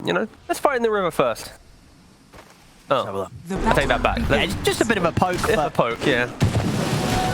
you know, let's fight in the river first. Oh, I take that back. Yeah, it's just a bit of a poke. It's a poke, yeah.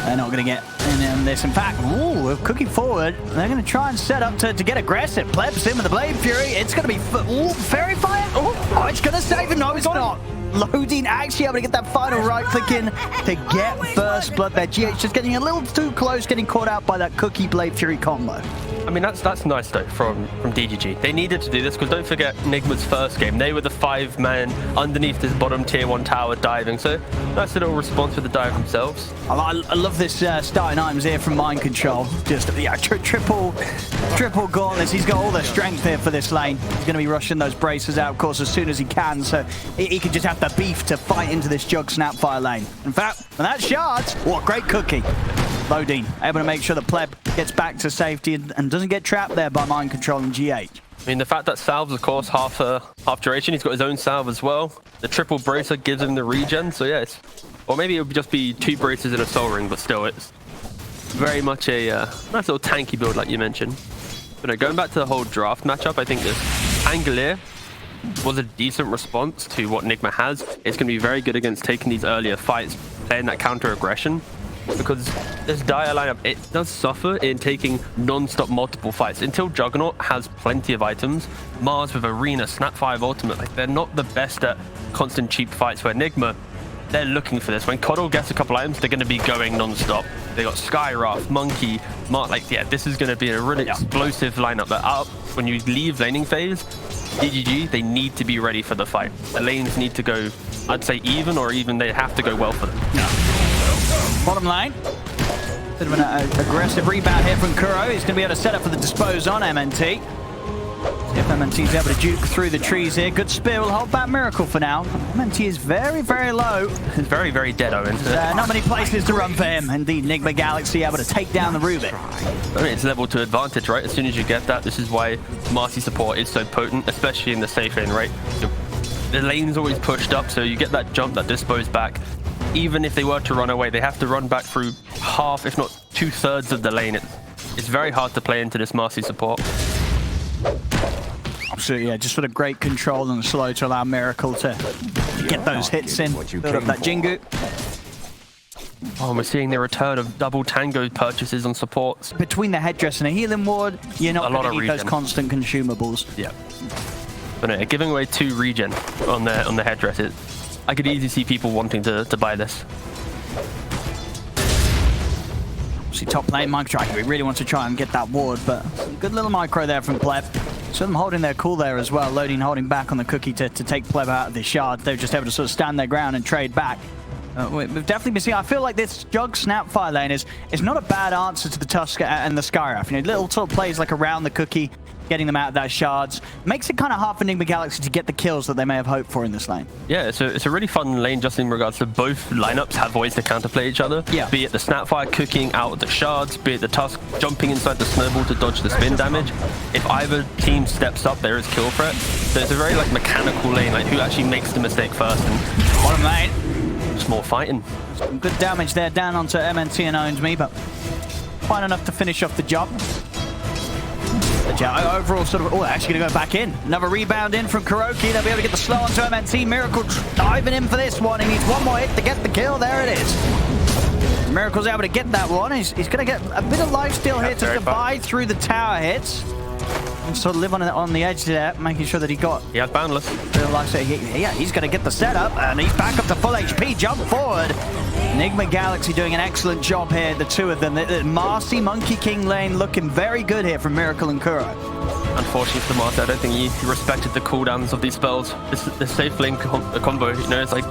They're not going to get in on this. In fact, ooh, cooking forward. They're going to try and set up to get aggressive. Plebs in with the Blade Fury. It's going to be Fairy Fire. Oh, it's going to save him. No, it's not. Loading actually able to get that final right click in to get first blood there. GH just getting a little too close, getting caught out by that Cookie Blade Fury combo. I mean, that's nice though from DGG. They needed to do this because don't forget Nigma's first game. They were the 5-man underneath this bottom tier 1 tower diving. So nice little response with the dive themselves. I love this starting items here from Mind Control. Just yeah, triple gauntlets. He's got all the strength here for this lane. He's going to be rushing those braces out, of course, as soon as he can. So he can just have the beef to fight into this Jug Snapfire lane. In fact, when that shards, what great cookie. Loading, able to make sure the pleb gets back to safety and doesn't get trapped there by Mind Control and GH. I mean, the fact that salves, of course, half duration. He's got his own salve as well. The triple bracer gives him the regen. So yeah, or maybe it would just be 2 braces in a soul ring, but still, it's very much a nice little tanky build, like you mentioned. But no, going back to the whole draft matchup, I think this Pangolier was a decent response to what Nigma has. It's going to be very good against taking these earlier fights, playing that counter aggression. Because this Dire lineup, it does suffer in taking non-stop multiple fights. Until Juggernaut has plenty of items, Mars with Arena, Snapfire Ultimate, like they're not the best at constant cheap fights where Nigma, they're looking for this. When Coddle gets a couple items, they're going to be going non-stop. They got Skyraft, Monkey, Mark, like yeah, this is going to be a really explosive lineup. But when you leave laning phase, DGG, they need to be ready for the fight. The lanes need to go, I'd say even, or even they have to go well for them. Yeah. Bottom lane. Bit of an aggressive rebound here from Kuro. He's going to be able to set up for the dispose on MNT. See if MNT's able to juke through the trees here. Good spear will hold back Miracle for now. MNT is very, very low. He's very, very dead, Owen. Not many places to run for him. Indeed, Nigma Galaxy able to take down the Rubick. I mean, it's level 2 advantage, right? As soon as you get that, this is why Marcy support is so potent, especially in the safe lane, right? The lane's always pushed up, so you get that jump, that dispose back. Even if they were to run away, they have to run back through half, if not 2/3 of the lane. It's very hard to play into this Marcy support. Absolutely, yeah. Just sort of great control and slow to allow Miracle to get those hits in, build up that Jingu. Oh, we're seeing the return of double tango purchases on supports. Between the headdress and a healing ward, you're not going to need those constant consumables. Yeah. But no, giving away 2 regen on the headdress, I could easily see people wanting to buy this. See top lane micro. He really wants to try and get that ward, but good little micro there from Pleb. So them holding their cool there as well. Loading, holding back on the cookie to take Pleb out of the shard. They're just able to sort of stand their ground and trade back. We've definitely been seeing. I feel like this Jug Snapfire lane is not a bad answer to the Tusk and the Skyraft. You know, little sort of plays like around the cookie, getting them out of that shards. Makes it kind of hard for Nigma Galaxy to get the kills that they may have hoped for in this lane. Yeah, it's a really fun lane just in regards to both lineups have ways to counterplay each other. Yeah. Be it the Snapfire cooking out of the shards, be it the Tusk jumping inside the snowball to dodge the spin damage. If either team steps up, there is kill threat. So it's a very like mechanical lane, like who actually makes the mistake first. And bottom lane. Just more fighting. Some good damage there down onto MNT and Owns Me, but fine enough to finish off the job. Overall, sort of, oh, actually going to go back in. Another rebound in from Kuroki. They'll be able to get the slow onto MNT. Miracle diving in for this one. He needs one more hit to get the kill. There it is. Miracle's able to get that one. He's going to get a bit of lifesteal here to survive through the tower hits. And sort of live on the edge there, making sure that he got... He has boundless. Real life, so yeah, he's going to get the setup, and he's back up to full HP. Jump forward. Nigma Galaxy doing an excellent job here, the two of them. The Marcy Monkey King lane looking very good here from Miracle and Kuro. Unfortunately for Marcy, I don't think he respected the cooldowns of these spells. This safe lane combo, you know, it's like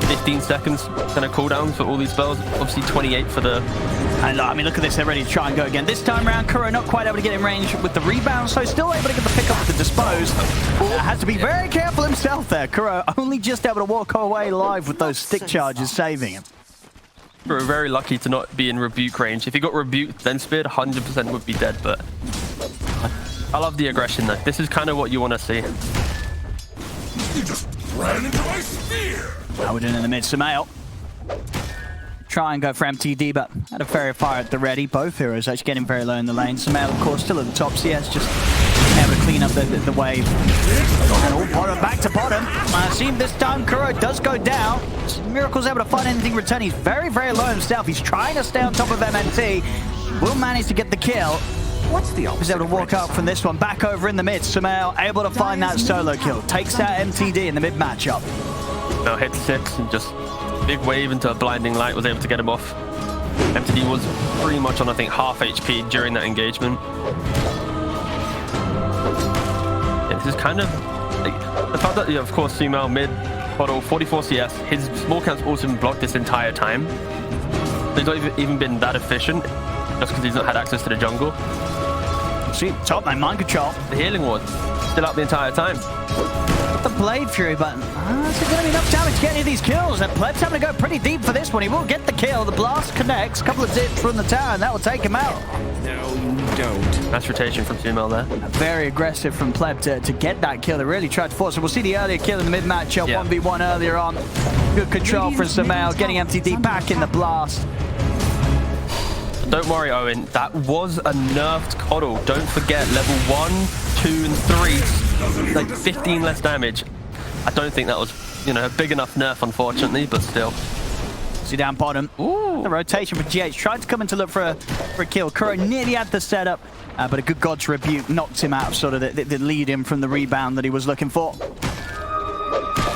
15 seconds kind of cooldowns for all these spells. Obviously 28 for the... And I mean, look at this, they're ready to try and go again. This time around, Kuro not quite able to get in range with the rebound, so still able to get the pick up with the dispose. Has to be very careful himself there. Kuro only just able to walk away live with those stick charges, saving him. We're very lucky to not be in rebuke range. If he got rebuked, then speared, 100% would be dead, but I love the aggression though. This is kind of what you want to see. You just ran into my spear! Now we're doing in the mid, Sumail. Try and go for MTD, but had a Fairy Fire at the ready. Both heroes actually getting very low in the lane. Sumail, of course, still at the top. CS just able to clean up the wave. And all but back to bottom. See this time Kuro does go down. Miracle's able to find anything return. He's very, very low himself. He's trying to stay on top of MNT. Will manage to get the kill. What's the opposite? He's able to walk up from this one. Back over in the mid. Sumail able to find that solo kill. Takes out MTD in the mid matchup. Now hit 6 and just big wave into a blinding light was able to get him off. MTD was pretty much on, I think, half HP during that engagement. Yeah, this is kind of like, the fact that, of course, Sumail mid, Poddle, 44 CS, his small camp's also been blocked this entire time. He's not even been that efficient just because he's not had access to the jungle. See, top lane mind control. The healing ward still up the entire time. The Blade Fury button. Is it going to be enough damage to get any of these kills? And Pleb's having to go pretty deep for this one. He will get the kill. The blast connects. A couple of dips from the tower, and that will take him out. No, you don't. Nice rotation from Sumail there. Very aggressive from Pleb to get that kill. They really tried to force it. We'll see the earlier kill in the mid matchup. 1v1 earlier on. Good control from Sumail, getting MTD back in the blast. Don't worry, Owen. That was a nerfed Coddle. Don't forget, level 1, 2, and 3, like 15 less damage. I don't think that was, you know, a big enough nerf, unfortunately, but still. See down bottom. Ooh, the rotation for GH. Tried to come in to look for a kill. Kuro nearly had the setup, but a good God's Rebuke knocked him out of sort of the lead in from the rebound that he was looking for.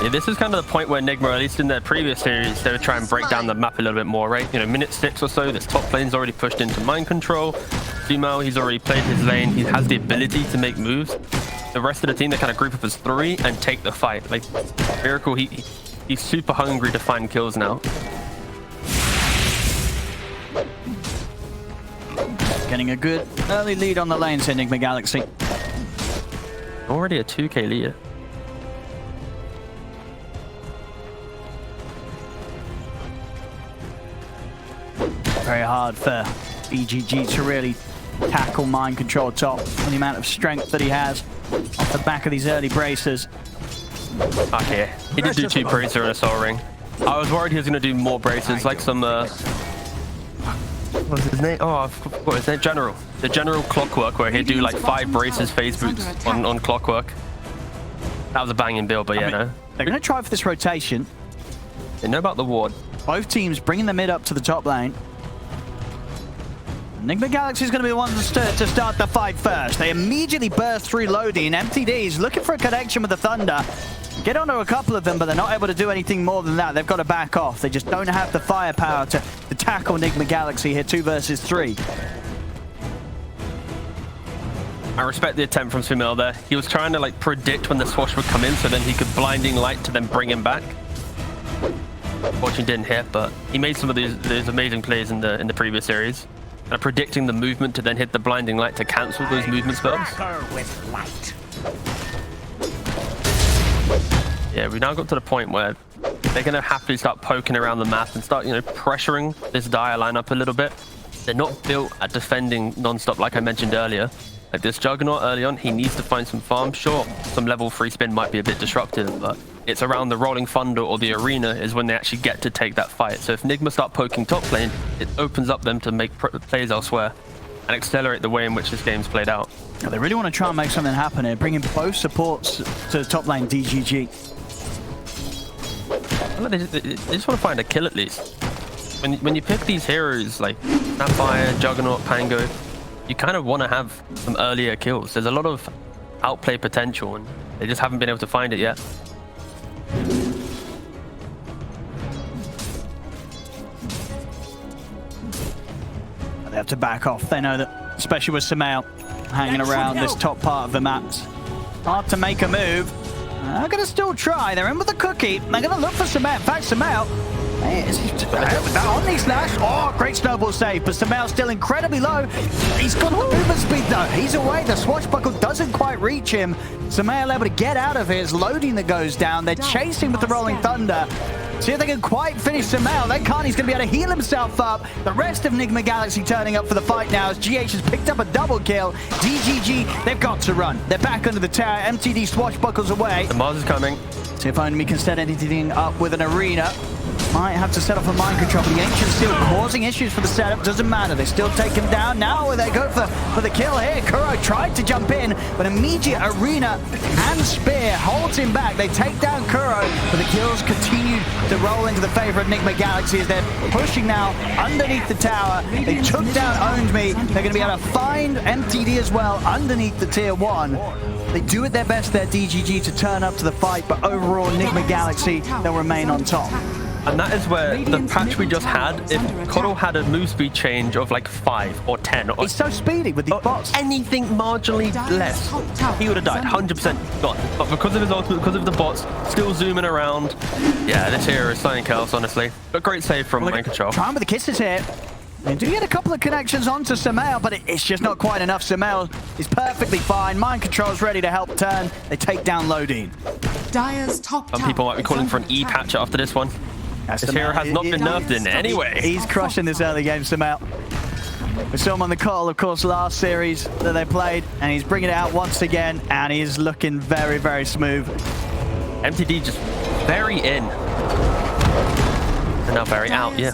Yeah, this is kind of the point where Enigma, at least in their previous series, they would try and break down the map a little bit more, right? You know, minute 6 or so, this top lane's already pushed into mind control. Sumail, he's already played his lane. He has the ability to make moves. The rest of the team, they kind of group up as 3 and take the fight. Like, Miracle, he's super hungry to find kills now. Getting a good early lead on the lanes, Enigma Galaxy. Already a 2k lead. Very hard for DGG to really tackle mind control top with the amount of strength that he has off the back of these early braces. Okay, he did do 2 bracer and a soul ring. I was worried he was going to do more braces, like some, what was his name? Oh, I forgot his name. General. The General Clockwork, where he'd do like 5 braces phase boots on Clockwork. That was a banging build, but yeah, no. They're going to try for this rotation. They know about the ward. Both teams bringing the mid up to the top lane. Enigma Galaxy is going to be the one to start the fight first. They immediately burst through loading. MTD's looking for a connection with the Thunder. Get onto a couple of them, but they're not able to do anything more than that. They've got to back off. They just don't have the firepower to tackle Enigma Galaxy here, 2 versus 3. I respect the attempt from Sumail there. He was trying to like predict when the swash would come in, so then he could blinding light to then bring him back. Fortunately didn't hit, but he made some of these amazing plays in the previous series. Predicting the movement to then hit the blinding light to cancel those movement spells. With light. Yeah, we now got to the point where they're going to happily start poking around the map and start, you know, pressuring this Dire lineup a little bit. They're not built at defending non-stop, like I mentioned earlier. Like this Juggernaut early on, he needs to find some farm. Sure, some level 3 spin might be a bit disruptive, but it's around the Rolling Thunder or the arena is when they actually get to take that fight. So if Enigma start poking top lane, it opens up them to make plays elsewhere and accelerate the way in which this game's played out. They really want to try and make something happen here, bringing both supports to the top lane DGG. They just want to find a kill at least. When you pick these heroes like Snapfire, Juggernaut, Pango, you kind of want to have some earlier kills. There's a lot of outplay potential and they just haven't been able to find it yet. They have to back off. They know that, especially with Sumail hanging around this top part of the map, hard to make a move. They're going to still try. They're in with the cookie. They're going to look for Sumail. In fact, Sumail, that Omni Slash. Oh, great snowball save. But Sumail's still incredibly low. He's got the movement speed, though. He's away. The swashbuckle doesn't quite reach him. Sumail able to get out of his loading that goes down. They're chasing with the Rolling Thunder. See if they can quite finish Sumail. They can't. He's going to be able to heal himself up. The rest of Enigma Galaxy turning up for the fight now as GH has picked up a double kill. DGG, they've got to run. They're back under the tower. MTD swashbuckles away. The Mars is coming. See if only we can set anything up with an arena. Might have to set off a mind control, but the Ancient still causing issues for the setup. Doesn't matter. They still take him down. Now they go for the kill here. Kuro tried to jump in, but immediate arena and spear holds him back. They take down Kuro, but the kills continue to roll into the favor of Enigma Galaxy as they're pushing now underneath the tower. They took down Owned Me. They're going to be able to find MTD as well underneath the tier 1. They do it their best, their DGG, to turn up to the fight, but overall, Enigma Galaxy, they'll remain on top. And that is where the patch we just had, if Coddle had a move speed change of like 5 or 10 or... He's so speedy with these bots. Anything marginally less, he would have died, 100% gone. But because of his ultimate, because of the bots still zooming around, yeah, this hero is something else, honestly. But great save from Mind Control. Trying with the kisses here. They do get a couple of connections onto Samael, but it's just not quite enough. Samael is perfectly fine. Mind Control's ready to help turn. They take down Lodine. Some people might be calling for an E patch after this one. This hero has not been nerfed in any way. He's crushing this early game, Samael. We saw him on the call, of course, last series that they played, and he's bringing it out once again, and he's looking very, very smooth. MTD just very in. And now very out, yeah.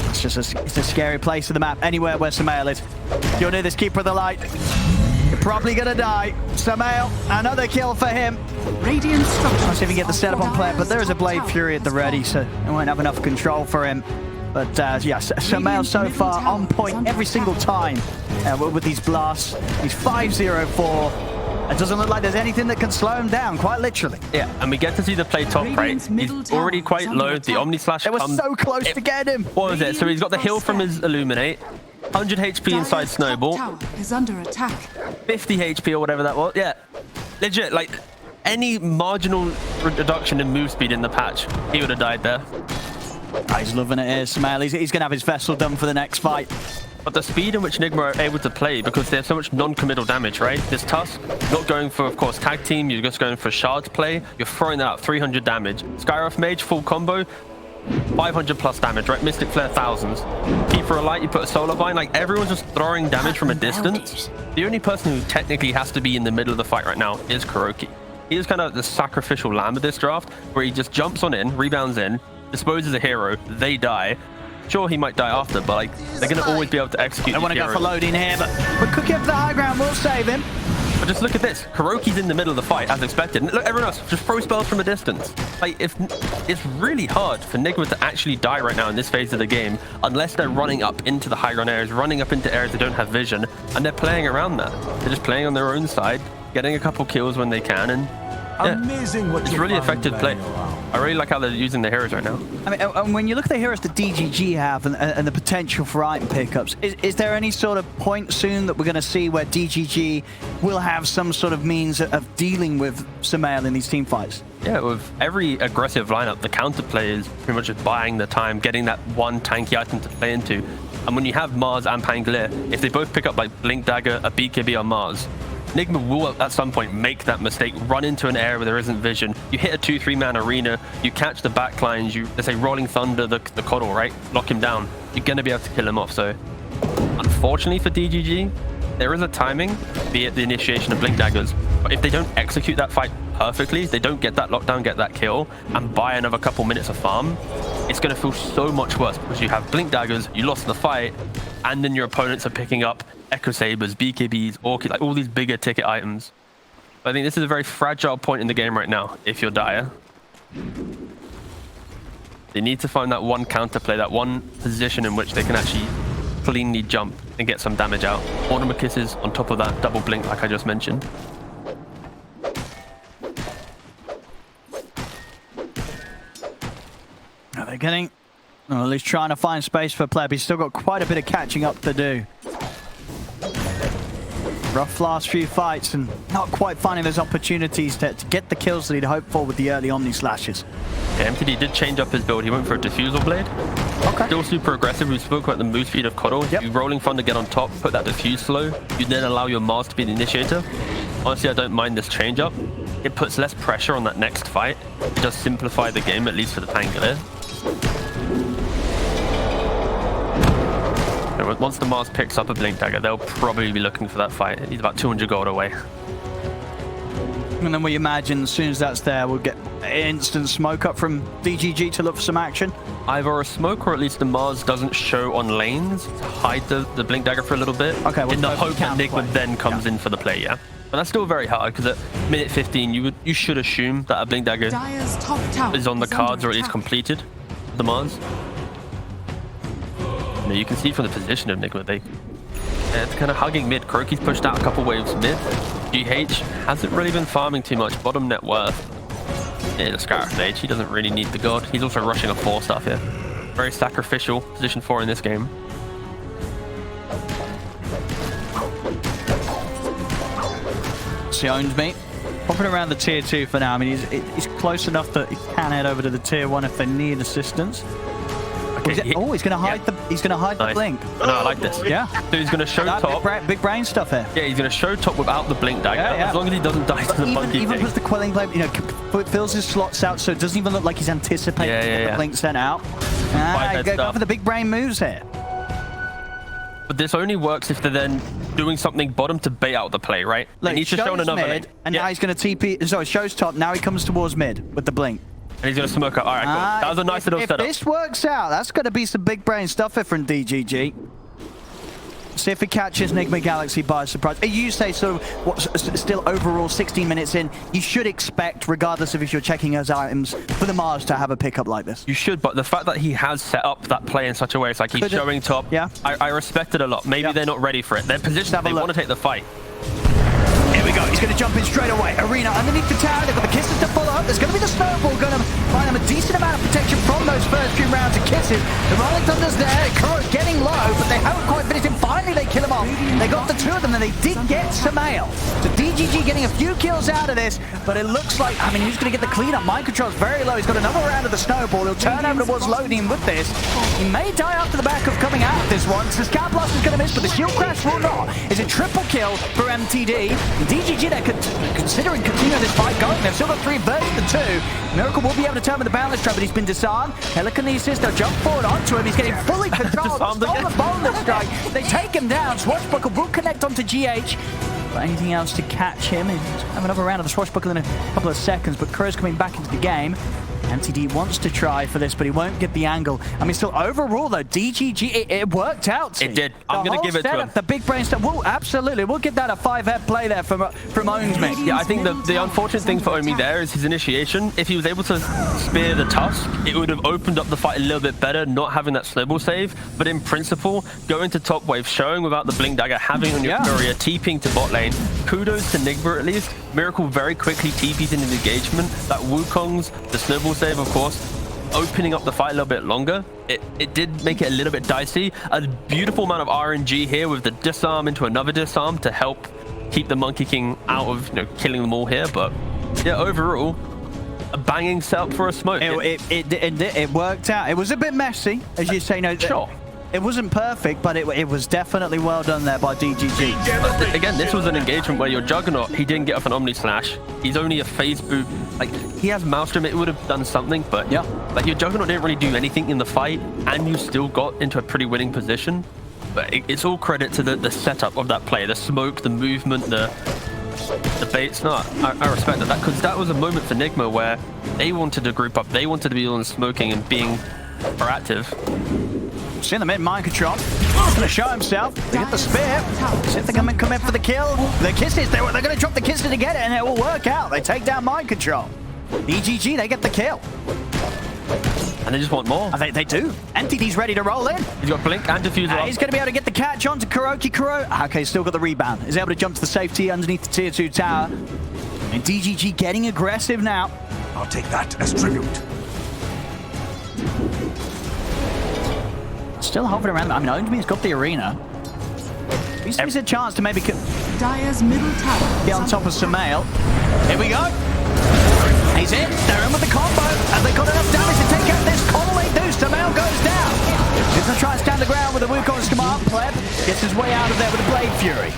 It's just it's a scary place to the map, anywhere where Samael is. You're near this Keeper of the Light. You're probably gonna die. Samael, another kill for him. Radiant structure. Let's see if we can get the setup on play, but there is a Blade Fury at the ready, so they won't have enough control for him. But yeah, Samael so far on point every single time with these blasts. He's 5-0-4. It doesn't look like there's anything that can slow him down, quite literally. Yeah, and we get to see the play top, right? He's already quite low. The Omni Slash They were so close to get him. What was it? So he's got the heal from his Illuminate, 100 HP inside Snowball, is under attack. 50 HP or whatever that was. Yeah, legit, like any marginal reduction in move speed in the patch, he would have died there. Oh, he's loving it here, Samael. He's going to have his Vessel done for the next fight. But the speed in which Enigma are able to play, because they have so much non-committal damage, right? This Tusk, not going for, of course, tag team, you're just going for shards play, you're throwing out 300 damage. Skyroth Mage, full combo, 500 plus damage, right? Mystic Flare, thousands. Keeper of Light, you put a Solar Vine, like everyone's just throwing damage from a distance. The only person who technically has to be in the middle of the fight right now is Kuroki. He is kind of the sacrificial lamb of this draft, where he just jumps on in, rebounds in, disposes a hero, they die. Sure, he might die after, but like they're going to always be able to execute. I want to go for Lodine here, but Cookie up for the high ground will save him. But just look at this. Kuroki's in the middle of the fight, as expected. And look, everyone else, just throw spells from a distance. Like, it's really hard for Enigma to actually die right now in this phase of the game, unless they're running up into the high ground areas, running up into areas that don't have vision, and they're playing around that. They're just playing on their own side, getting a couple kills when they can, and yeah, Amazing what it's really effective play. I really like how they're using the heroes right now. I mean, and when you look at the heroes that DGG have and the potential for item pickups, is there any sort of point soon that we're going to see where DGG will have some sort of means of dealing with Samael in these team fights? Yeah, with every aggressive lineup, the counterplay is pretty much just buying the time, getting that one tanky item to play into. And when you have Mars and Pangolier, if they both pick up like Blink Dagger, a BKB on Mars, Enigma will at some point make that mistake, run into an area where there isn't vision. You hit a 2-3 man arena, you catch the backlines, you, let's say Rolling Thunder, the Coddle, right? Lock him down. You're going to be able to kill him off. So unfortunately for DGG, there is a timing, be it the initiation of Blink Daggers. But if they don't execute that fight perfectly, they don't get that lockdown, get that kill, and buy another couple minutes of farm, it's going to feel so much worse because you have Blink Daggers, you lost the fight, and then your opponents are picking up Echo Sabers, BKBs, Orchid, like all these bigger ticket items. But I think this is a very fragile point in the game right now if you're Dire. They need to find that one counterplay, that one position in which they can actually cleanly jump and get some damage out. Autumn Kisses on top of that double blink like I just mentioned. Are they getting, or at least trying to find space for Pleb? He's still got quite a bit of catching up to do. Rough last few fights and not quite finding those opportunities to get the kills that he'd hoped for with the early Omni Slashes. Yeah, MTD did change up his build. He went for a Diffusal Blade. Okay. Still super aggressive. We spoke about the move speed of Coddle. Yep. You Rolling Thunder, get on top, put that Diffuse slow. You then allow your Mars to be the initiator. Honestly, I don't mind this change up. It puts less pressure on that next fight. It does simplify the game, at least for the Pangolier. Once the Mars picks up a Blink Dagger, they'll probably be looking for that fight. He's about 200 gold away. And then we imagine as soon as that's there, we'll get instant smoke up from DGG to look for some action. Either a smoke or at least the Mars doesn't show on lanes to hide the Blink Dagger for a little bit. Okay, well, in the hope that Nigma counterplay. then comes in for the play, yeah. But that's still very hard because at minute 15, you should assume that a Blink Dagger Dire's top tower is on the cards or at least attack. completed. The Mars. Now, you can see from the position of Nigma, it's kind of hugging mid. Kroki's pushed out a couple waves mid. GH hasn't really been farming too much. Bottom net worth. Yeah, the Scarab Mage. He doesn't really need the god. He's also rushing a 4-staff here. Very sacrificial. Position 4 in this game. He owns me. Popping around the tier 2 for now. I mean, he's close enough that he can head over to the tier 1 if they need assistance. Okay, He's going to hide the blink. No, I like this. Yeah. So he's going to show top. Big brain stuff here. Yeah, he's going to show top without the Blink Dagger. Yeah. As long as he doesn't die to the monkey Even thing. puts the quelling blade, you know, fills his slots out so it doesn't even look like he's anticipating to get the blink sent out. Go for the big brain moves here. But this only works if they're then doing something bottom to bait out the play, right? Look, They need to show another mid, lane. and now he's going to TP. So it shows top. Now he comes towards mid with the blink. And he's going to smoke up. All right, cool. That was a nice little setup. If this works out, that's going to be some big brain stuff here from DGG. See if it catches Nigma Galaxy by surprise. You say sort of what's still overall 16 minutes in, you should expect, regardless of if you're checking those items, for the Mars to have a pickup like this. You should, but the fact that he has set up that play in such a way, it's like he's showing top. Yeah. I respect it a lot. Maybe they're not ready for it. They're positioned, they want to take the fight. Here we go. He's going to jump in straight away. Arena underneath the tower. They've got the kisses to follow up. There's going to be the snowball. Going to find them a decent amount of protection from those first few rounds of kisses. The Rolling Thunder's there. Kuro's getting low, but they haven't quite finished him. Finally, they kill him off. They got the two of them, and they did get Samael. So DGG getting a few kills out of this, but it looks like, I mean, who's going to get the cleanup? Mind control's very low. He's got another round of the snowball. He'll turn over towards loading with this. He may die after the back of coming out of this one. So the Scout Blast is going to miss, but the Shield Crash will not. It's a triple kill for MTD. DGG, they're considering continuing this fight going. They've still got 3 versus the 2. Miracle will be able to turn with the balance trap, but he's been disarmed. Telekinesis, they'll jump forward onto him. He's getting fully controlled. Stolen bonus strike. They take him down. Swashbuckle will connect onto GH. But anything else to catch him? He's going to have another round of the Swashbuckle in a couple of seconds, but Kuro's coming back into the game. MTD wants to try for this, but he won't get the angle. I mean, still overall, though, DGG, it worked out. It did. I'm going to give it to him. The big brain stuff. Well, absolutely. We'll give that a 5-head play there from Ownsme. Yeah, I think the unfortunate thing for Omi there is his initiation. If he was able to spear the Tusk, it would have opened up the fight a little bit better, not having that snowball save. But in principle, going to top wave, showing without the Blink Dagger, having on your courier, TPing to bot lane. Kudos to Nigma at least. Miracle very quickly TP'd into the engagement. That Wukong's, the snowball save, of course, opening up the fight a little bit longer. It did make it a little bit dicey. A beautiful amount of RNG here with the disarm into another disarm to help keep the Monkey King out of, you know, killing them all here. But yeah, overall, a banging setup for a smoke. It worked out. It was a bit messy, as you say. No, sure. It wasn't perfect, but it was definitely well done there by DGG. Again, this was an engagement where your Juggernaut, he didn't get off an Omni Slash. He's only a phase boot. Like, he has Maelstrom, it would have done something, but yeah, like your Juggernaut didn't really do anything in the fight, and you still got into a pretty winning position. But it's all credit to the setup of that play, the smoke, the movement, the baits. No, I respect that, because that was a moment for Nigma where they wanted to group up, they wanted to be on smoking and being proactive. See in the mid, Mind Control. He's going to show himself. They get the spear. See if they can come in for the kill. The kisses, they're going to drop the kisses to get it, and it will work out. They take down Mind Control. DGG, they get the kill. And they just want more. They do. MTD's ready to roll in. He's got Blink and Diffuser. He's going to be able to get the catch onto Kuroki. Kuro, okay, still got the rebound. He's able to jump to the safety underneath the tier 2 tower. And DGG getting aggressive now. I'll take that as tribute. Still hovering around. I mean, Ownsme's got the arena. He's a chance to maybe Dire's middle tower get on top of Samael. Here we go. He's in. They're in with the combo. Have they got enough damage to take out this call? They do. Samael goes down. He's going to try and stand the ground with the Wukong's command. Pleb gets his way out of there with the Blade Fury.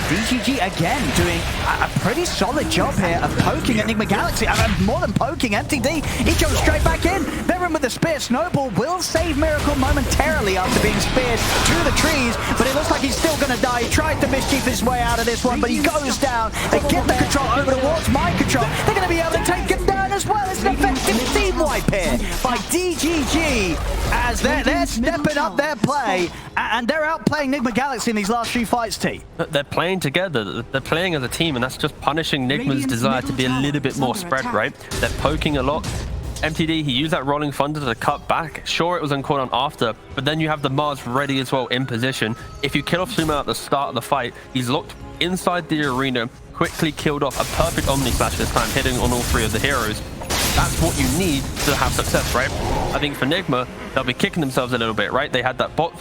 DGG again doing a pretty solid job here of poking Enigma Galaxy. More than poking, MTD, he jumps straight back in. They're in with the spear. Snowball will save Miracle momentarily after being speared to the trees, but it looks like he's still going to die. He tried to mischief his way out of this one, but he goes down. They get the control over towards Mind Control. They're going to be able to take him down as well. It's an effective team wipe here by DGG as they're stepping up their play, and they're outplaying Enigma Galaxy in these last few fights, T. They're playing together, they're playing as a team, and that's just punishing Nigma's desire to be a little bit more spread, right? They're poking a lot. MTD, he used that Rolling Thunder to cut back. Sure, it was on cooldown after, but then you have the Mars ready as well in position. If you kill off Sumo at the start of the fight, he's locked inside the arena, quickly killed off a perfect Omni Slash this time, hitting on all three of the heroes. That's what you need to have success, right? I think for Nigma, they'll be kicking themselves a little bit, right? They had that bot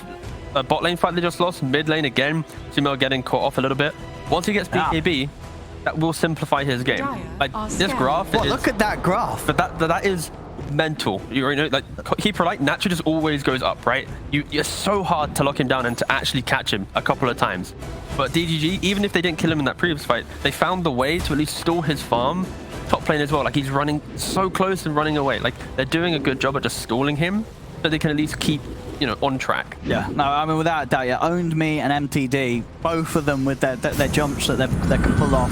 lane fight they just lost, mid lane again, Sumo getting caught off a little bit. Once he gets BKB, that will simplify his game. Like this graph, look at that graph. But that is mental. You know, like Keeper Light naturally just always goes up, right? You're so hard to lock him down and to actually catch him a couple of times. But DGG, even if they didn't kill him in that previous fight, they found the way to at least stall his farm. Top lane as well, like he's running so close and running away. Like they're doing a good job at just stalling him, so they can at least keep, you know, on track. Yeah, no, I mean, without a doubt, yeah, Owned Me and MTD, both of them with their jumps that they can pull off.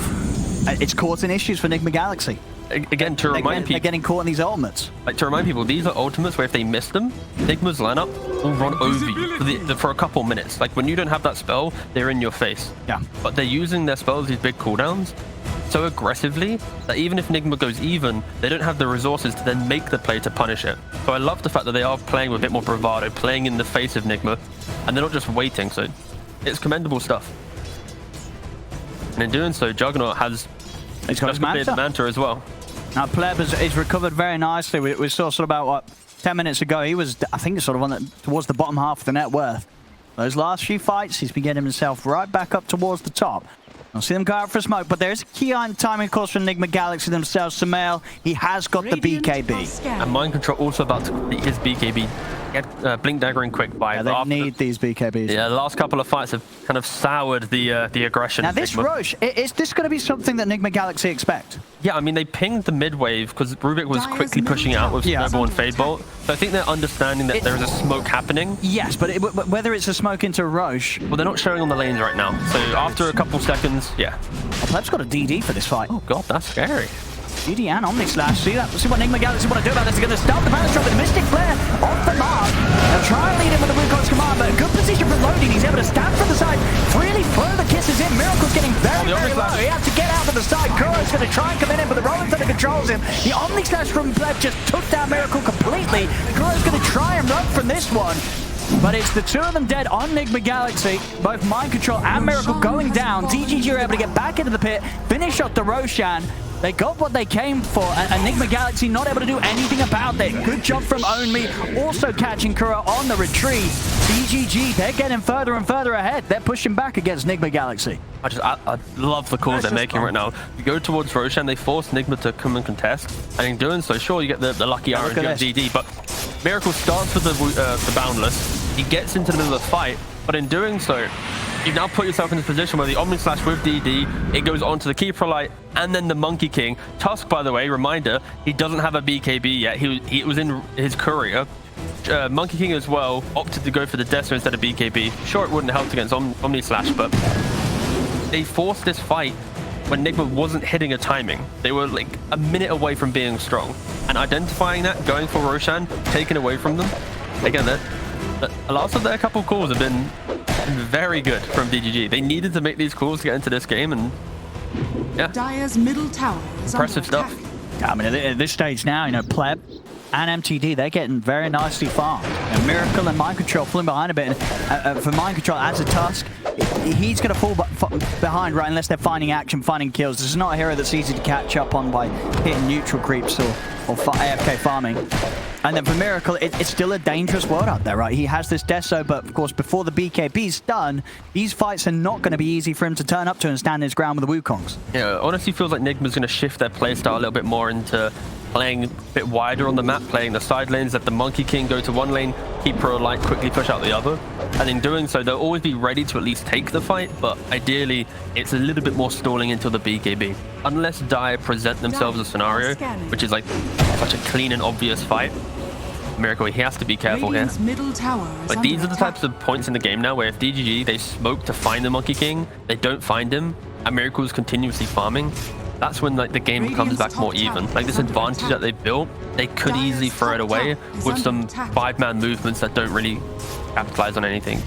It's causing issues for Enigma Galaxy. Again, to remind people, they're getting caught in these ultimates. Like to remind people, these are ultimates where if they miss them, Enigma's lineup will run over you for a couple minutes. Like when you don't have that spell, they're in your face. Yeah. But they're using their spells, these big cooldowns, so aggressively that even if Enigma goes even, they don't have the resources to then make the play to punish it. So I love the fact that they are playing with a bit more bravado, playing in the face of Enigma, and they're not just waiting. So it's commendable stuff. And in doing so, Juggernaut has He's got his Manta as well. Now Pleb is recovered very nicely. We saw sort of about, what, 10 minutes ago, he was, I think, sort of on towards the bottom half of the net worth. Those last few fights, he's been getting himself right back up towards the top. I'll see them go out for smoke, but there's a key timing, of course, for Enigma Galaxy themselves. Sumail, he has got the BKB. And Mind Control also about to complete his BKB. Get Blink Daggering quick by. Yeah, they need these BKBs. Yeah, the last couple of fights have kind of soured the aggression. Now this Roche, is this going to be something that Enigma Galaxy expect? Yeah, I mean, they pinged the mid wave because Rubick was quickly pushing out with Snowball and Fade Bolt. So I think they're understanding that there is a smoke happening. Yes, but whether it's a smoke into Roche... Well, they're not showing on the lanes right now. So after a couple seconds, yeah. Oh, Pleb's got a DD for this fight. Oh god, that's scary. DD and Omni Slash. See what Enigma Galaxy want to do about this. They're going to start the balance drop with a Mystic Flare off the mark. They'll try and lead him with the Wukong's command, but a good position for loading. He's able to stab from the side, really throw the kisses in. Miracle's getting very low. He had to get out to the side. Kuro's going to try and come in, but the Rolling Thunder controls him. The Omni Slash from Pleb just took down Miracle completely. Kuro's going to try and run from this one. But it's the two of them dead on Enigma Galaxy. Both Mind Control and Miracle going down. DGG are able to get back into the pit, finish off the Roshan. They got what they came for, and Enigma Galaxy not able to do anything about it. Good job from Own Me, also catching Kuro on the retreat. DGG, they're getting further and further ahead. They're pushing back against Enigma Galaxy. I love the calls they're making right now. You go towards Roshan, they force Enigma to come and contest, and in doing so, sure, you get the lucky RNG of DD, but Miracle starts with the Boundless. He gets into the middle of the fight, but in doing so, you've now put yourself in a position where the Omni Slash with DD, it goes on to the Keeper Light, and then the Monkey King. Tusk, by the way, reminder, he doesn't have a BKB yet. He was in his courier. Monkey King as well opted to go for the Desert instead of BKB. Sure, it wouldn't have helped against Omni Slash, but they forced this fight when Enigma wasn't hitting a timing. They were like a minute away from being strong. And identifying that, going for Roshan, taken away from them. Again, the last of their couple calls have been very good from DGG. They needed to make these calls to get into this game, and yeah, Dire's middle tower is impressive stuff. I mean, at this stage now, you know, Pleb and MTD, they're getting very nicely farmed. And Miracle and Mind Control falling behind a bit. And for Mind Control, as a Tusk, he's going to fall behind, right, unless they're finding action, finding kills. This is not a hero that's easy to catch up on by hitting neutral creeps or AFK farming. And then for Miracle, it's still a dangerous world out there, right? He has this Deso, but of course, before the BKB's done, these fights are not going to be easy for him to turn up to and stand his ground with the Wukongs. Yeah, honestly feels like Enigma's going to shift their playstyle a little bit more into playing a bit wider on the map, playing the side lanes, let the Monkey King go to one lane, keep Pro Light quickly push out the other. And in doing so, they'll always be ready to at least take the fight, but ideally, it's a little bit more stalling until the BKB. Unless Dire present themselves a scenario, which is like such a clean and obvious fight, Miracle, he has to be careful here. Middle tower is Like, these are the types of points in the game now where if DGG, they smoke to find the Monkey King, they don't find him, and Miracle's continuously farming, that's when like the game comes back more even. Like this advantage that they've built, they could easily throw it away with some 5-man movements that don't really capitalize on anything.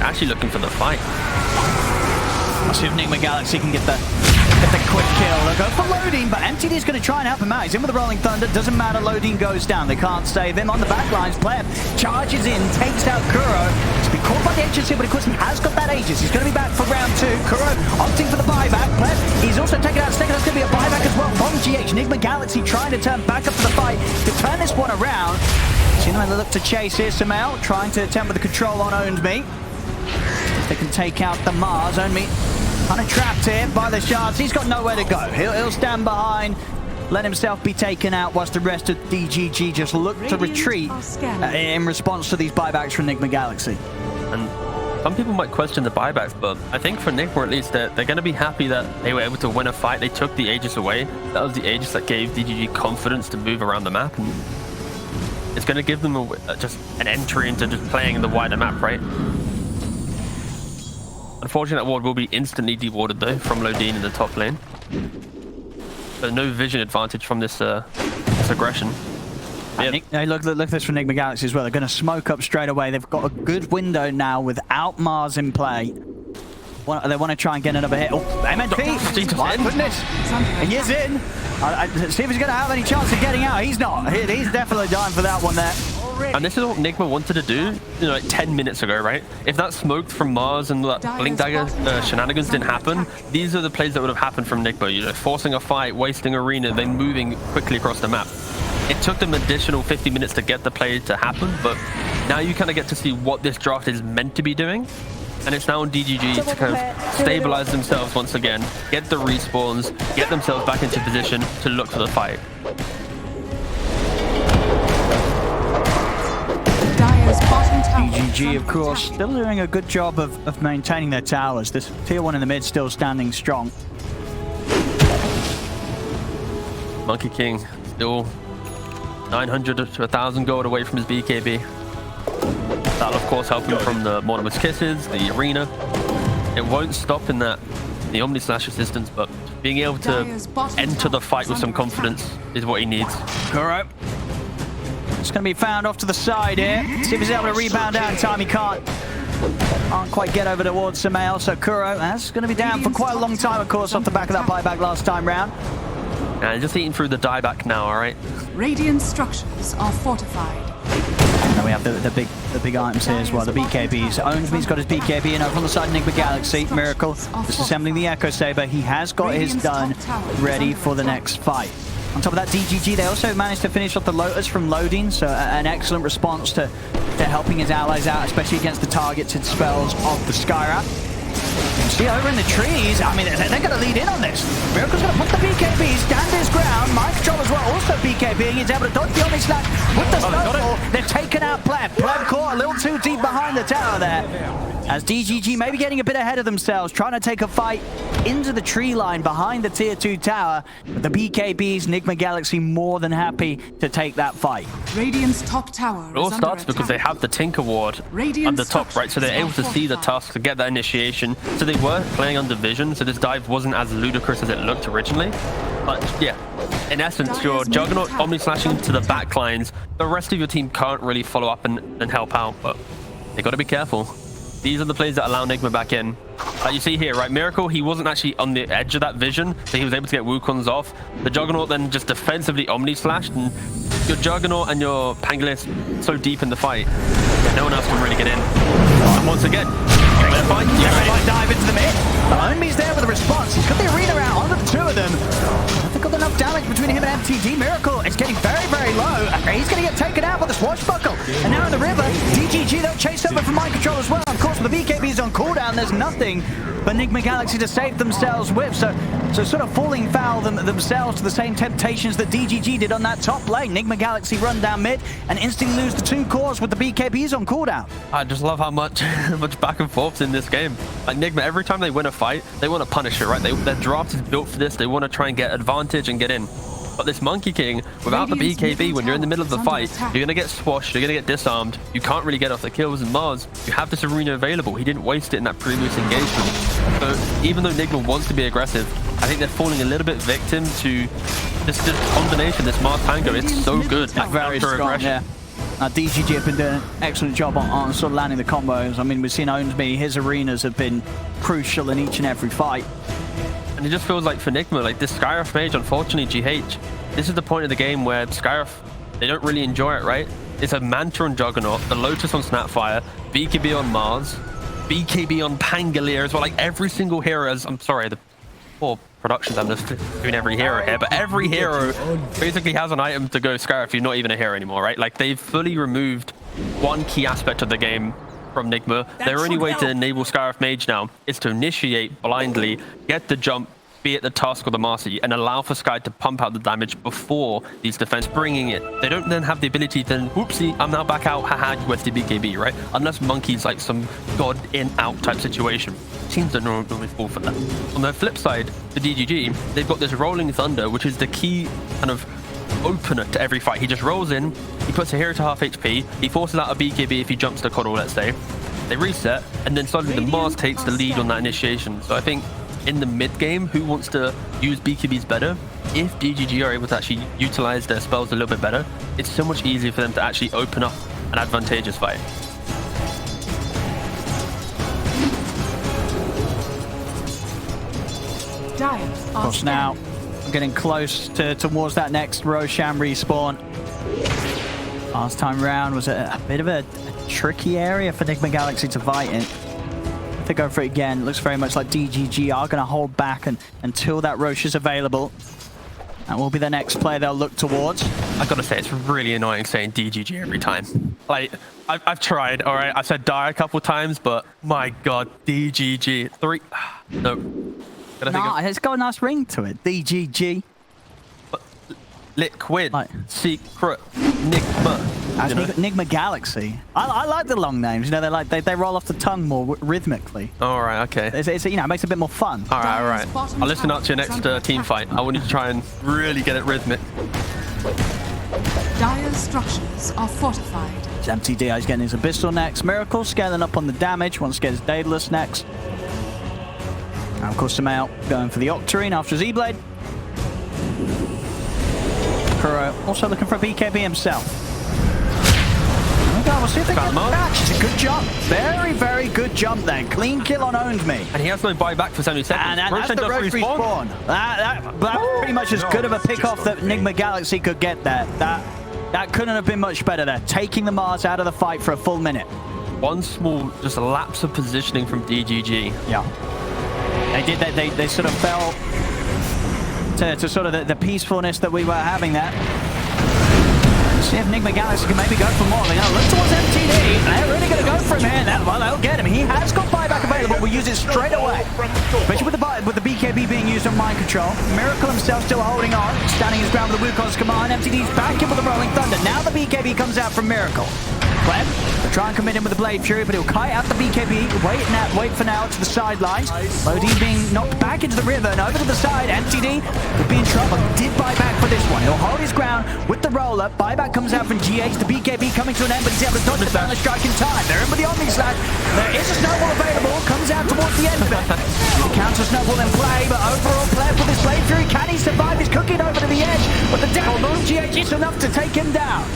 Actually looking for the fight. Let's see if Enigma Galaxy can get the quick kill. They'll go for Loading, but MTD's going to try and help him out. He's in with the Rolling Thunder. Doesn't matter. Loading goes down. They can't save him. On the back lines, Pleb charges in, takes out Kuro. He's been caught by the Aegis here, but of course he has got that Aegis. He's going to be back for round 2. Kuro opting for the buyback. Pleb, he's also taken out Snake. That's going to be a buyback as well from GH. Enigma Galaxy trying to turn back up to the fight to turn this one around. Seeing them look to chase here. Sumail trying to attempt with the control on Owned Me. If they can take out the Mars. Owned Me kind of trapped here by the shards. He's got nowhere to go. He'll stand behind, let himself be taken out, whilst the rest of DGG just look to retreat in response to these buybacks from Enigma Galaxy. And some people might question the buybacks, but I think for Enigma at least, they're going to be happy that they were able to win a fight. They took the Aegis away. That was the Aegis that gave DGG confidence to move around the map. And it's going to give them just an entry into just playing the wider map, right? Unfortunately, that ward will be instantly dewarded though from Lodine in the top lane. So no vision advantage from this aggression. Yep. Hey, look at this from Enigma Galaxy as well. They're going to smoke up straight away. They've got a good window now without Mars in play. They want to try and get another hit. Oh, MNP! My goodness! He is in. See if he's going to have any chance of getting out. He's not. He's definitely dying for that one there. And this is what Enigma wanted to do, you know, like 10 minutes ago, right? If that smoke from Mars and that Blink Dagger shenanigans didn't happen, these are the plays that would have happened from Enigma, you know, forcing a fight, wasting arena, then moving quickly across the map. It took them additional 50 minutes to get the play to happen, but now you kind of get to see what this draft is meant to be doing. And it's now on DGG to kind of stabilize themselves once again, get the respawns, get themselves back into position to look for the fight. DGG, of course, still doing a good job of maintaining their towers. This tier 1 in the mid still standing strong. Monkey King still 900 to 1,000 gold away from his BKB. That'll, of course, help him from the Mortimer's Kisses, the arena. It won't stop in the Omni Slash assistance, but being able to enter the fight with some confidence is what he needs. Kuro. It's going to be found off to the side here. See if he's able to rebound out in time. He can't quite get over towards Sumail. So Kuro, that's going to be down for quite a long time, of course, off the back of that buyback last time round. And just eating through the dieback now, all right? Radiant structures are fortified. And then we have the big items here as well, the BKBs. Ownsme's got his BKB in over on the side of Enigma Galaxy. Miracle disassembling the Echo Saber. He has got his done, ready for the next fight. On top of that, DGG, they also managed to finish off the Lotus from Loading, so an excellent response to helping his allies out, especially against the targeted spells of the Skywrath. See, over in the trees, I mean, they're going to lead in on this. Miracle's going to put the BKB, stand his ground. Mind Control as well, also BKB. He's able to dodge the Omni Slash with the snowball. They're taking out Pleb. Pleb caught a little too deep behind the tower there. As DGG maybe getting a bit ahead of themselves, trying to take a fight into the tree line behind the tier 2 tower. But the BKBs, Enigma Galaxy more than happy to take that fight. Radiant's top tower It all starts because they have the Tinker Ward at the top, right? So they're able to see the tusk to get that initiation. So they were playing under vision, so this dive wasn't as ludicrous as it looked originally. But yeah, in essence, your Juggernaut Omni slashing to the back lines, the rest of your team can't really follow up and help out, but they got to be careful. These are the plays that allow Enigma back in. Like you see here, right? Miracle, he wasn't actually on the edge of that vision, so he was able to get Wukongs off. The Juggernaut then just defensively Omni slashed, and your Juggernaut and your Pangolier so deep in the fight, no one else can really get in. And once again, dive into the mid. Ownme's there with a response. He's got the arena out onto the two of them. I think got enough damage between him and MTD. Miracle is getting very, very low. He's going to get taken out by the swashbuckle. And now in the river, DGG, they'll chase over from Mind Control as well. Of course, So the BKB's on cooldown. There's nothing but Enigma Galaxy to save themselves with. So sort of falling foul themselves to the same temptations that DGG did on that top lane. Enigma Galaxy run down mid and instantly lose the 2 cores with the BKBs on cooldown. I just love how much back and forth in this game. Like Enigma, every time they win a fight, they want to punish it, right? Their draft is built for this. They want to try and get advantage and get in. But this Monkey King, without the BKB, when you're in the middle of the fight, you're going to get squashed, you're going to get disarmed. You can't really get off the kills, and Mars, you have this arena available. He didn't waste it in that previous engagement. So even though Enigma wants to be aggressive, I think they're falling a little bit victim to this combination, this Mars Pango. It's so good at Very strong, aggression. yeah. DGG have been doing an excellent job on sort of landing the combos. I mean, we've seen Ownsme, his arenas have been crucial in each and every fight. And it just feels like for Enigma, like this Skyroth mage, unfortunately, GH, this is the point of the game where Skyroth, they don't really enjoy it, right? It's a Manta on Juggernaut, the Lotus on Snapfire, BKB on Mars, BKB on Pangolier as well. Like every single hero has, I'm sorry, the poor productions, I'm just doing every hero here, but every hero basically has an item to go Skyroth. You're not even a hero anymore, right? Like they've fully removed one key aspect of the game from Enigma. Their only way to enable Skyroth Mage now is to initiate blindly, get the jump, be it the Tusk or the Master, and allow for Sky to pump out the damage before these defense bringing it. They don't then have the ability to, whoopsie, I'm now back out, haha, you wasted BKB, right? Unless Monkey's like some god in-out type situation. Teams don't normally fall for that. On the flip side, for DGG, they've got this Rolling Thunder, which is the key kind of opener to every fight. He just rolls in, he puts a hero to half HP, he forces out a BKB if he jumps to Coddle, let's say. They reset, and then suddenly the Mars takes the lead on that initiation. So I think in the mid game, who wants to use BKBs better? If DGG are able to actually utilize their spells a little bit better, it's so much easier for them to actually open up an advantageous fight. Giants Of are course, now we're getting close towards that next Roshan respawn. Last time round was a bit of a tricky area for Enigma Galaxy to fight in. If they go for it again, it looks very much like DGG are going to hold back until that Rosh is available. That will be the next player they'll look towards. I gotta say, it's really annoying saying DGG every time. Like, I've tried, all right? I've said die a couple times, but my God, DGG. No. No, it's got a nice ring to it. DGG. Liquid, like, Secret, Enigma. Enigma Galaxy. I like the long names. You know, they roll off the tongue more rhythmically. All right, okay. It's you know, it makes it a bit more fun. All right. I'll listen up to your next team fight. I want you to try and really get it rhythmic. Dire structures are fortified. It's MTD. He's getting his Abyssal next. Miracle scaling up on the damage. Wants to get his Daedalus next. And of course, Samael going for the Octarine after his E-Blade. Kuro also looking for a BKB himself. We'll see if they get back. It's a good jump. Very, very good jump there. Clean kill on Ownsme. And he has no buyback for 70 seconds. And that's the Rosh respawn. That's pretty much as good of a pick-off that Enigma Galaxy could get there. That couldn't have been much better there. Taking the Mars out of the fight for a full minute. One small, just a lapse of positioning from DGG. Yeah. They sort of fell to sort of the peacefulness that we were having there. See if Enigma Galaxy can maybe go for more. They're going to look towards MTD. They're really going to go for him here. Well, they'll get him. He has got buyback available. We'll use it straight away. Especially with the BKB being used on mind control. Miracle himself still holding on. Standing his ground with the Wukong's command. MTD's back in with the Rolling Thunder. Now the BKB comes out from Miracle. Clem will try and commit him with the Blade Fury, but he'll kite out the BKB. Wait for now to the sidelines. Lodi being knocked back into the river and over to the side. MTD could be in trouble. Did buy back for this one. He'll hold his ground with the roller. Buyback comes out from GH. The BKB coming to an end, but he's able to dodge the balance strike in time. They're in with the Omni Slash. There is a snowball available. Comes out towards the end of it. Counter snowball in play, but overall Pleb with his Blade Fury. Can he survive? He's cooking over to the edge, but the damage on GH is enough to take him down.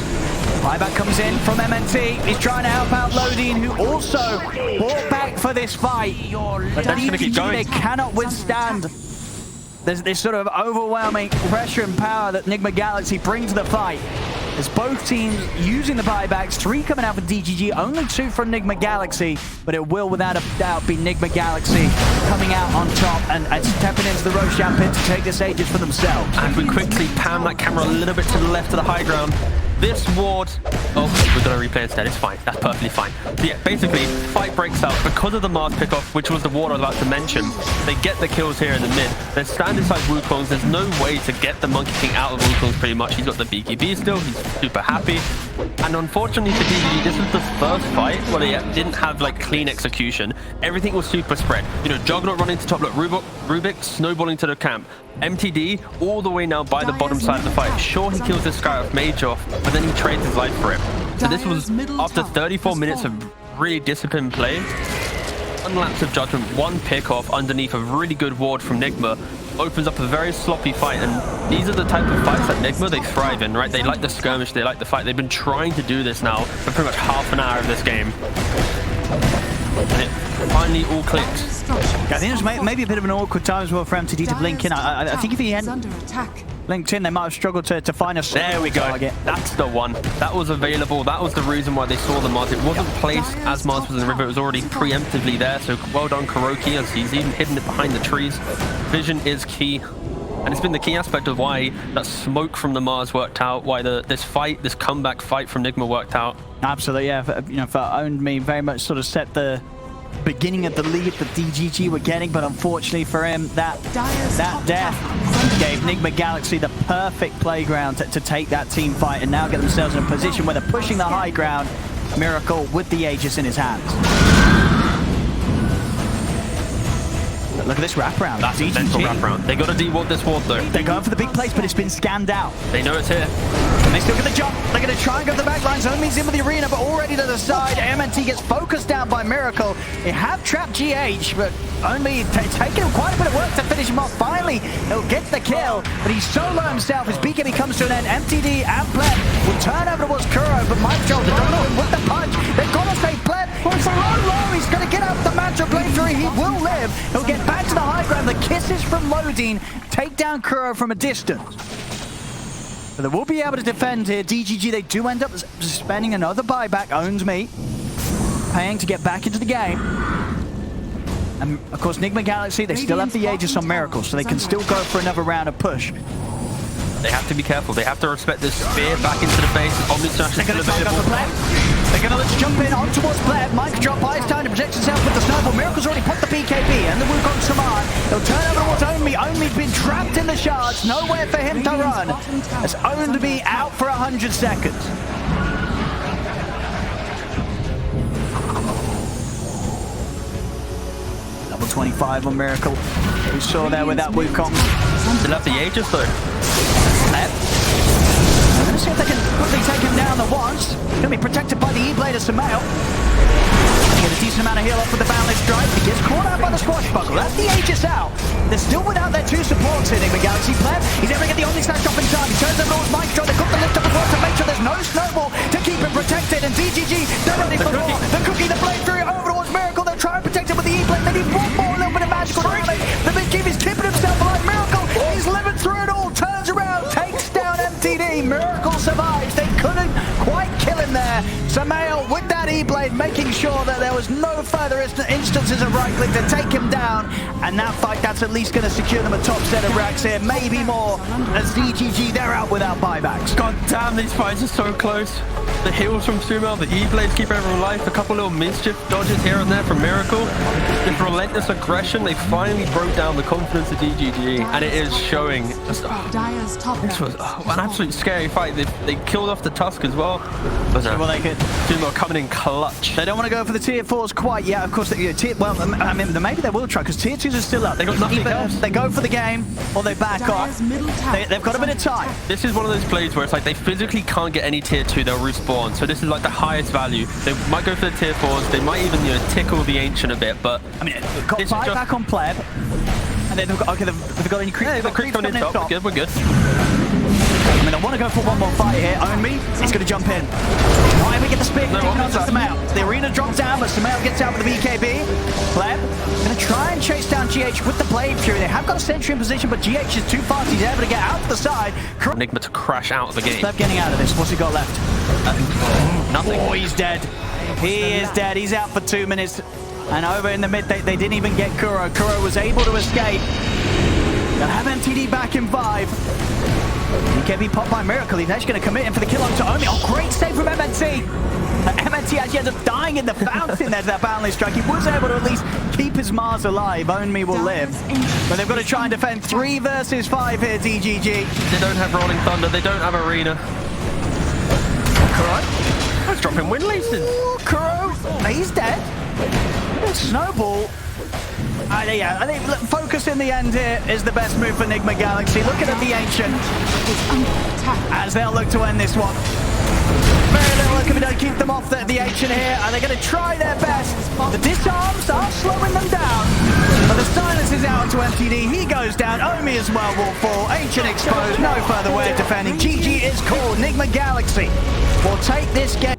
Buyback comes in from MNT. He's trying to help out Lodine, who also bought back for this fight. But DGG, they cannot withstand this sort of overwhelming pressure and power that Enigma Galaxy bring to the fight. As both teams using the buybacks, 3 coming out for DGG, only 2 for Enigma Galaxy, but it will without a doubt be Enigma Galaxy coming out on top and stepping into the Roshan pit to take this Aegis for themselves. And we quickly pan that camera a little bit to the left of the high ground. This ward... Oh, we're going to replay instead. It's fine. That's perfectly fine. So yeah, basically, fight breaks out because of the Mars pickoff, which was the ward I was about to mention. They get the kills here in the mid. They stand inside Wukong's. There's no way to get the Monkey King out of Wukong's pretty much. He's got the BKB still. He's super happy. And unfortunately for DGG, this was the first fight where they didn't have like clean execution. Everything was super spread. You know, Juggernaut running to top. Look, Rubick snowballing to the camp. MTD all the way now by the bottom side of the fight. Sure, he kills this guy off mage off, but then he trades his life for it. So this was after 34 minutes of really disciplined play. One lapse of judgment, one pick off underneath a really good ward from Nigma opens up a very sloppy fight, and these are the type of fights that Nigma they thrive in, right? They like the skirmish, they like the fight. They've been trying to do this now for pretty much half an hour of this game. And it finally all clicked. I think it was maybe a bit of an awkward time as well for MTD to blink in. I think if he hadn't linked in, they might have struggled to find us. There we go. Target. That's the one. That was available. That was the reason why they saw the Mars. It wasn't placed as Mars was in the river. It was already preemptively there. So well done, Kuroki, as he's even hidden it behind the trees. Vision is key. And it's been the key aspect of why that smoke from the Mars worked out, why this comeback fight from Nigma worked out. Absolutely, yeah. For Owned Me, very much sort of set the beginning of the lead that DGG were getting, but unfortunately for him, that death gave Nigma Galaxy the perfect playground to take that team fight and now get themselves in a position where they're pushing the high ground. Miracle with the Aegis in his hands. Look at this wraparound. That's a mental wraparound. They got to de-ward this ward though. They're going for the big place, but it's been scanned out. They know it's here. And they still get the jump. They're going to try and go to the back lines. Only's in with the arena, but already to the side. MNT gets focused down by Miracle. They have trapped GH, but Only taking him quite a bit of work to finish him off. Finally, he'll get the kill, but he's solo himself. His BKB comes to an end. MTD and Pleb will turn over towards Kuro, but Mike Joel, the Juggernaut with the punch. They've got to save Pleb. It's a low. He's going to get out the Mantra Blade Fury. He will live. He'll get back to the high ground. The kisses from Lodine take down Kuro from a distance. But they will be able to defend here. DGG, they do end up spending another buyback. Owns Me, paying to get back into the game. And of course, Nigma Galaxy, they still have the Aegis on Miracle, so they can still go for another round of push. They have to be careful. They have to respect this spear back into the face. Omni Slash is still available. They're going to let's jump in on towards Pleb. Mike drop eyes time to protect himself with the snowball. Miracle's already put the BKB and the Wukong Saman. He'll turn over towards Only. Only's been trapped in the shards. Nowhere for him to run. Has Owned Me out for 100 seconds. Level 25 on Miracle. We saw there with that Wukong. Still have the Aegis though. Pleb. Let's see if they can quickly take him down at once. Going to be protected by the E-Blade of Samael. Get a decent amount of heal off with the Boundless Strike. He gets caught out by the Swashbuckle. That's the Aegis out. They're still without their two supports hitting the Galaxy. Pleb, he's able to get the Omni Slash off in time. He turns over towards Mike. They've got the lift up as well to make sure there's no snowball to keep him protected. And DGG, they're ready for more. The Cookie, the Blade Fury over towards Miracle. They're trying to protect him with the E-Blade. They need one more, a little bit of magical damage. The Big Keep is keeping himself alive. Miracle, he's living through it all. Turns around, takes down MTD. Miracle survives. They couldn't quite kill him there. Samael with that E-Blade, making sure that there was no further instances of right click to take him down. And that fight, that's at least going to secure them a top set of racks here. Maybe more, as DGG, they're out without buybacks. God damn, these fights are so close. The heals from Sumo, the E-Blades keep everyone alive. A couple little mischief dodges here and there from Miracle. This relentless aggression, they finally broke down the confidence of DGG. And it is showing. Just, this was an absolute scary fight. They killed off the Tusk as well. But Sumo coming in clutch. They don't want to go for the tier 4s quite yet. Of course, maybe they will try, because tier 2s are still up. They got nothing else. They go for the game, or they back off. They've got a bit of time. This is one of those plays where it's like they physically can't get any tier 2, they'll respawn. So this is like the highest value. They might go for the tier 4s. They might even tickle the Ancient a bit, but I mean, they've got buyback on Pleb. And then they've got any creep. Yeah, they've got creep coming in top. Good, we're good. I mean, I want to go for one more fight here. Own Me, he's going to jump in. Not able to get the spear, taking on to Samael. The arena drops down, but Samael gets out with the BKB. Pleb going to try and chase down GH with the Blade Fury. They have got a sentry in position, but GH is too fast. He's able to get out to the side. Nigma to crash out of the game. Pleb getting out of this. What's he got left? Nothing. Oh, he's dead. He is dead. He's out for 2 minutes. And over in the mid, they didn't even get Kuro. Kuro was able to escape. They'll have MTD back in 5. BKB popped by Miracle. He's actually going to commit in for the kill on Omi. Oh, great save from MNT. MNT actually ends up dying in the fountain there to that boundless strike. He was able to at least keep his Mars alive. Only will live. But they've got to try and defend 3 versus 5 here, DGG. They don't have Rolling Thunder. They don't have Arena. Kuro. Let's drop him win leases. Kuro. He's dead. Snowball. Yeah, I think focus in the end here is the best move for Enigma Galaxy. Looking at the Ancient as they'll look to end this one. Very little can be done to keep them off the Ancient here. Are they going to try their best? The disarms are slowing them down. But the silence is out to MTD. He goes down. Omi as well will fall. Ancient exposed. No further way of defending. GG is called. Enigma Galaxy will take this game.